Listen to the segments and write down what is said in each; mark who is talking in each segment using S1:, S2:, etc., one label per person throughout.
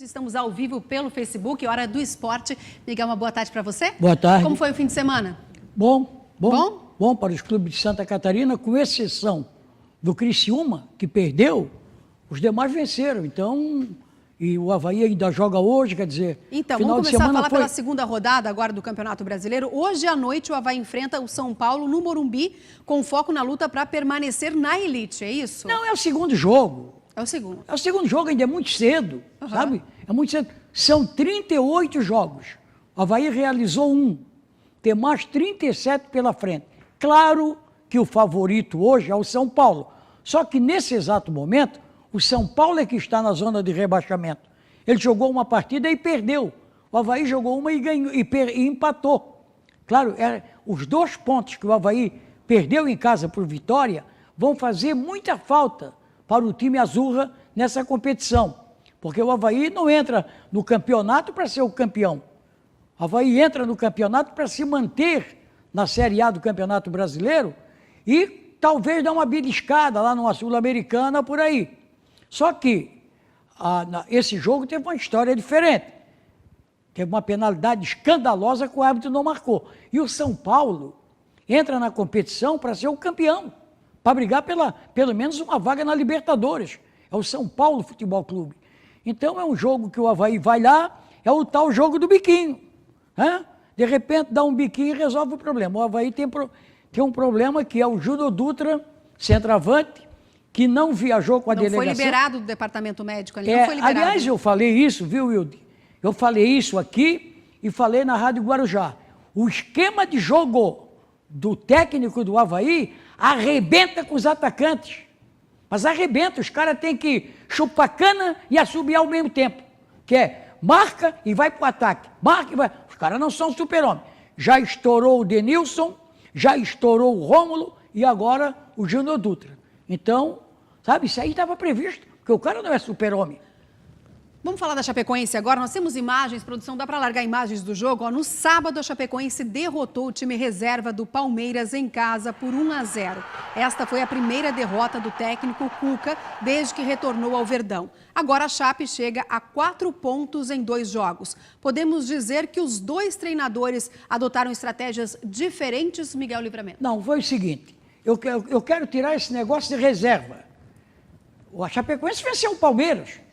S1: Estamos ao vivo pelo Facebook, Hora do Esporte. Miguel, uma boa tarde para você.
S2: Boa tarde.
S1: Como foi o fim de semana?
S2: Bom para os clubes de Santa Catarina, com exceção do Criciúma, que perdeu, os demais venceram. Então, e o Avaí ainda joga hoje, quer dizer...
S1: Então, vamos começar a falar pela segunda rodada agora do Campeonato Brasileiro. Hoje à noite o Avaí enfrenta o São Paulo no Morumbi, com foco na luta para permanecer na elite, é isso?
S2: Não, é o segundo jogo.
S1: É o segundo.
S2: É o segundo jogo, ainda é muito cedo, sabe? É muito cedo. São 38 jogos. O Avaí realizou um. Tem mais 37 pela frente. Claro que o favorito hoje é o São Paulo. Só que nesse exato momento, o São Paulo é que está na zona de rebaixamento. Ele jogou uma partida e perdeu. O Avaí jogou uma e ganhou, e empatou. Claro, os 2 pontos que o Avaí perdeu em casa por vitória vão fazer muita falta para o time Azurra nessa competição. Porque o Avaí não entra no campeonato para ser o campeão. O Avaí entra no campeonato para se manter na Série A do Campeonato Brasileiro e talvez dar uma beliscada lá numa Sul-Americana por aí. Só que esse jogo teve uma história diferente. Teve uma penalidade escandalosa que o árbitro não marcou. E o São Paulo entra na competição para ser o campeão, para brigar pelo menos uma vaga na Libertadores. É o São Paulo Futebol Clube. Então é um jogo que o Avaí vai lá, é o tal jogo do biquinho. De repente dá um biquinho e resolve o problema. O Avaí tem um problema que é o Júnior Dutra, centroavante, que não viajou com a delegação.
S1: Não foi liberado do departamento médico, ele não foi liberado.
S2: Aliás, eu falei isso, viu, Wilde? Eu falei isso aqui e falei na Rádio Guarujá. O esquema de jogo do técnico do Avaí arrebenta com os atacantes. Mas arrebenta, os caras têm que chupar cana e assobiar ao mesmo tempo. Que é, marca e vai para o ataque. Marca e vai. Os caras não são super-homem. Já estourou o Denilson, já estourou o Rômulo e agora o Júnior Dutra. Então, sabe, isso aí estava previsto, porque o cara não é super-homem.
S1: Vamos falar da Chapecoense agora. Nós temos imagens, produção, dá para largar imagens do jogo. No sábado, a Chapecoense derrotou o time reserva do Palmeiras em casa por 1-0. Esta foi a primeira derrota do técnico Cuca desde que retornou ao Verdão. Agora a Chape chega a 4 pontos em 2 jogos. Podemos dizer que os 2 treinadores adotaram estratégias diferentes, Miguel Livramento?
S2: Não, foi o seguinte, eu quero tirar esse negócio de reserva. A Chapecoense venceu o Palmeiras.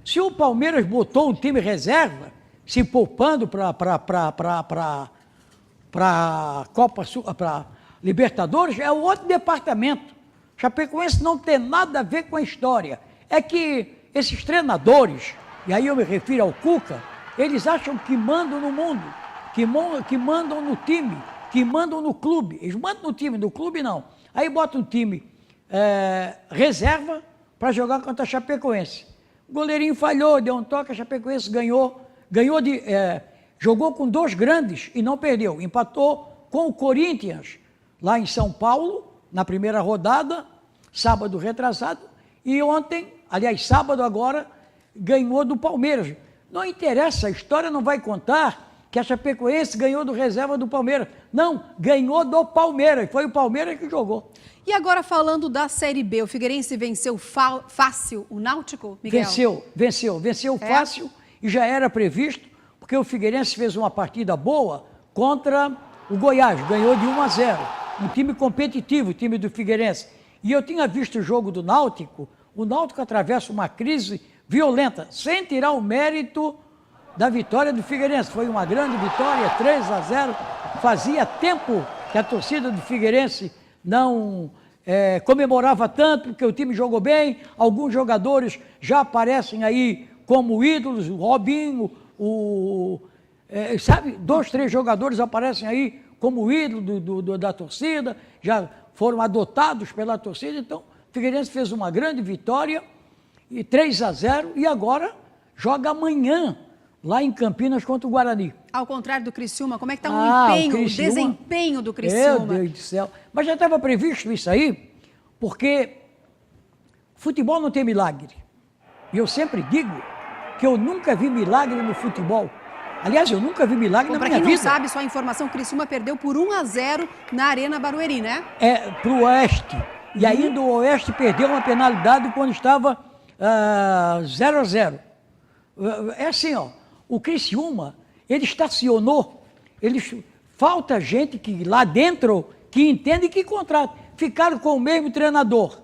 S2: Se o Palmeiras botou um time reserva, se poupando para Libertadores, é outro departamento. Chapecoense não tem nada a ver com a história. É que esses treinadores, e aí eu me refiro ao Cuca, eles acham que mandam no mundo, que mandam no time, que mandam no clube. Eles mandam no time, no clube não. Aí botam um time reserva para jogar contra a Chapecoense. O goleirinho falhou, deu um toque, a Chapecoense jogou com 2 grandes e não perdeu. Empatou com o Corinthians, lá em São Paulo, na primeira rodada, sábado retrasado, e ontem, aliás, sábado agora, ganhou do Palmeiras. Não interessa, a história não vai contar que a Chapecoense ganhou do reserva do Palmeiras. Não, ganhou do Palmeiras, foi o Palmeiras que jogou.
S1: E agora falando da Série B, o Figueirense venceu fácil o Náutico, Miguel?
S2: Venceu fácil e já era previsto, porque o Figueirense fez uma partida boa contra o Goiás, ganhou de 1-0, um time competitivo, o time do Figueirense. E eu tinha visto o jogo do Náutico, o Náutico atravessa uma crise violenta, sem tirar o mérito da vitória do Figueirense. Foi uma grande vitória, 3-0, fazia tempo que a torcida do Figueirense não comemorava tanto, porque o time jogou bem, alguns jogadores já aparecem aí como ídolos, o Robinho, sabe, 2, 3 jogadores aparecem aí como ídolo da torcida, já foram adotados pela torcida, então o Figueirense fez uma grande vitória, e 3-0, e agora joga amanhã, lá em Campinas contra o Guarani.
S1: Ao contrário do Criciúma, como é que está o desempenho do Criciúma?
S2: Meu Deus do céu. Mas já estava previsto isso aí, porque futebol não tem milagre. E eu sempre digo que eu nunca vi milagre no futebol. Aliás, eu nunca vi milagre na minha vida.
S1: Para quem não sabe, só a informação, o Criciúma perdeu por 1-0 na Arena Barueri, né?
S2: Para o Oeste. E ainda o Oeste perdeu uma penalidade quando estava 0-0. É assim, ó, o Criciúma, ele estacionou, falta gente que lá dentro que entende e que contrata. Ficaram com o mesmo treinador,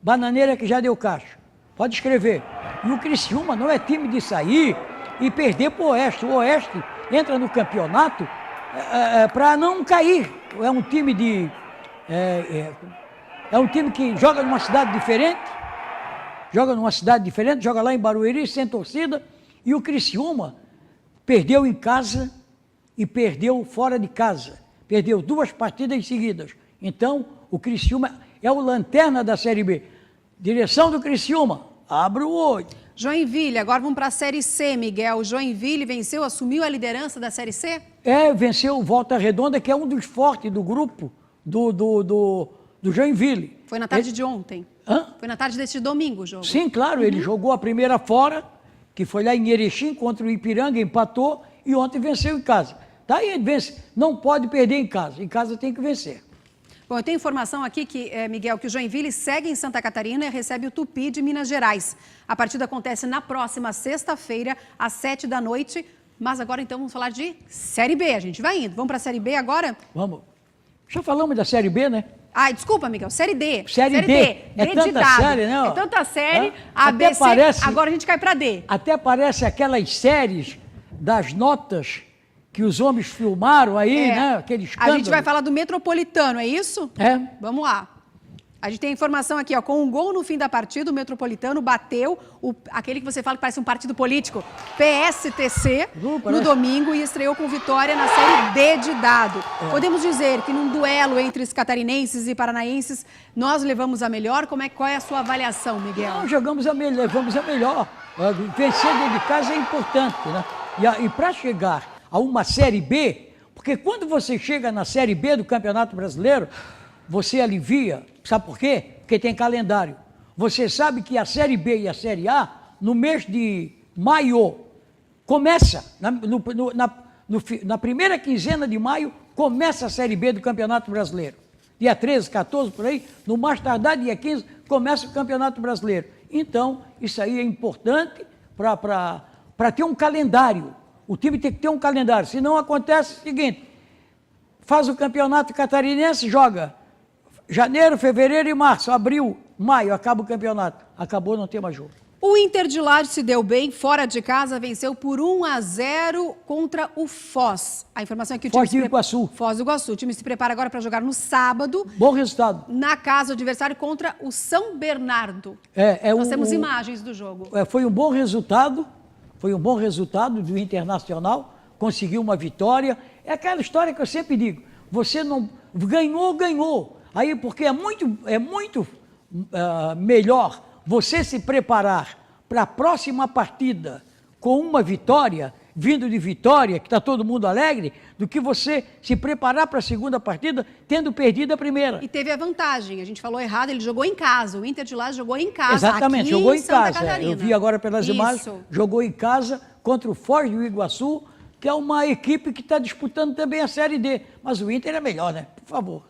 S2: Bananeira, que já deu caixa. Pode escrever. E o Criciúma não é time de sair e perder para o Oeste. O Oeste entra no campeonato para não cair. É um time é um time que joga numa cidade diferente, joga lá em Barueri, sem torcida, e o Criciúma perdeu em casa e perdeu fora de casa. Perdeu 2 partidas seguidas. Então, o Criciúma é o lanterna da Série B. Direção do Criciúma, abre o olho.
S1: Joinville, agora vamos para a Série C, Miguel. O Joinville venceu, assumiu a liderança da Série C?
S2: Venceu o Volta Redonda, que é um dos fortes do grupo do Joinville.
S1: Foi na tarde de ontem.
S2: Hã?
S1: Foi na tarde deste domingo o jogo.
S2: Sim, claro, ele jogou a primeira fora, que foi lá em Erechim contra o Ipiranga, empatou e ontem venceu em casa. Tá aí, vence. Não pode perder em casa tem que vencer.
S1: Bom, eu tenho informação aqui, Miguel, que o Joinville segue em Santa Catarina e recebe o Tupi de Minas Gerais. A partida acontece na próxima sexta-feira, às 7 da noite. Mas agora, então, vamos falar de Série B. A gente vai indo. Vamos para a Série B agora?
S2: Vamos. Já falamos da Série B, né?
S1: Ai, desculpa, Miguel. Série D.
S2: Série D. É tanta série, né?
S1: É tanta série.
S2: A,
S1: B, C, agora a gente cai para D.
S2: Até parece aquelas séries das notas que os homens filmaram aí, né? Aquele escândalo.
S1: A gente vai falar do Metropolitano, é isso?
S2: É.
S1: Vamos lá. A gente tem informação aqui, ó, com um gol no fim da partida, o Metropolitano bateu aquele que você fala que parece um partido político, PSTC, no domingo e estreou com vitória na Série D de dado. Podemos dizer que num duelo entre os catarinenses e paranaenses, nós levamos a melhor? Qual é a sua avaliação, Miguel?
S2: Nós levamos a melhor. Vencer dentro de casa é importante, né? E para chegar a uma Série B, porque quando você chega na Série B do Campeonato Brasileiro, você alivia, sabe por quê? Porque tem calendário. Você sabe que a Série B e a Série A, no mês de maio, começa, na primeira quinzena de maio, começa a Série B do Campeonato Brasileiro. Dia 13, 14, por aí, no mais tardar, dia 15, começa o Campeonato Brasileiro. Então, isso aí é importante para ter um calendário. O time tem que ter um calendário, senão acontece o seguinte, faz o campeonato catarinense, joga janeiro, fevereiro e março, abril, maio, acaba o campeonato. Acabou, não tem mais jogo.
S1: O Inter de Lages se deu bem, fora de casa, venceu por 1-0 contra o Foz. A informação é que o time
S2: Foz do Iguaçu.
S1: Foz do Iguaçu. O time se prepara agora para jogar no sábado.
S2: Bom resultado.
S1: Na casa do adversário contra o São Bernardo. Nós temos imagens do jogo.
S2: Foi um bom resultado do Internacional, conseguiu uma vitória. É aquela história que eu sempre digo, você não ganhou. Aí, porque é muito melhor você se preparar para a próxima partida com uma vitória, vindo de vitória, que está todo mundo alegre, do que você se preparar para a segunda partida tendo perdido a primeira.
S1: E teve a vantagem, a gente falou errado, ele jogou em casa, o Inter de Lages jogou em casa.
S2: Exatamente, jogou em casa. Eu vi agora pelas imagens,
S1: Isso.
S2: Jogou em casa contra o Foz do Iguaçu, que é uma equipe que está disputando também a Série D. Mas o Inter é melhor, né? Por favor.